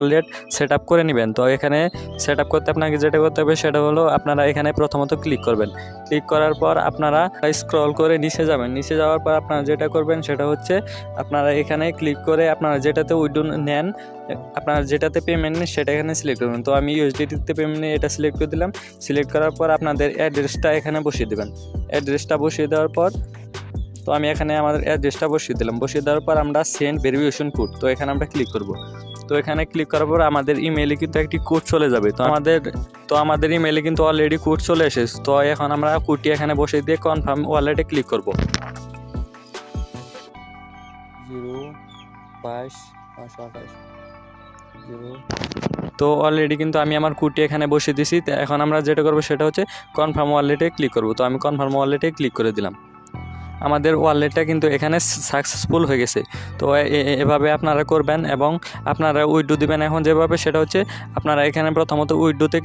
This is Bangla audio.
ওয়ালেট সেট আপ করে নেবেন। তো এখানে সেট আপ করতে আপনাকে যেটা করতে হবে সেটা হলো আপনারা এখানে প্রথমত ক্লিক করবেন। ক্লিক করার পর আপনারা স্ক্রল করে নিচে যাবেন। নিচে যাওয়ার পর আপনারা যেটা করবেন সেটা হচ্ছে আপনারা এখানে ক্লিক করে আপনারা যেটাতে উইথড্র নেন, আপনারা যেটাতে পেমেন্ট নেন সেটা এখানে সিলেক্ট করবেন। তো আমি ইউএসডিটিতে পেমেন্ট নিয়ে এটা সিলেক্ট করে দিলাম। সিলেক্ট করার পর আপনাদের অ্যাড্রেসটা এখানে বসিয়ে দেবেন। অ্যাড্রেসটা বসিয়ে দেওয়ার পর তো আমি এখানে আমাদের অ্যাড্রেসটা বসিয়ে দিলাম। বসিয়ে দেওয়ার পর আমরা সেন্ড ভেরিফিকেশন কোড, তো এখানে আমরা ক্লিক করব। তো এখানে ক্লিক করার পর আমাদের ইমেইলে কিন্তু একটি কোড চলে যাবে। তো আমাদের ইমেইলে কিন্তু অলরেডি কোড চলে এসেছে। তো এখন আমরা কোডটি এখানে বসিয়ে দিয়ে কনফার্ম ওয়ালেটে ক্লিক করব। 0/528 তো অলরেডি কিন্তু আমি আমার কোডটি এখানে বসিয়ে দিয়েছি। তো এখন আমরা যেটা করব সেটা হচ্ছে কনফার্ম ওয়ালেটে ক্লিক করব। তো আমি কনফার্ম ওয়ালেটে ক্লিক করে দিলাম। আমাদের ওয়ালেটটা কিন্তু এখানে সাকসেসফুল হয়ে গেছে। তো এভাবে আপনারা করবেন এবং আপনারা উইথড্র দিবেন। এখন যেভাবে সেটা হচ্ছে আপনারা এখানে প্রথমত উইথড্রতে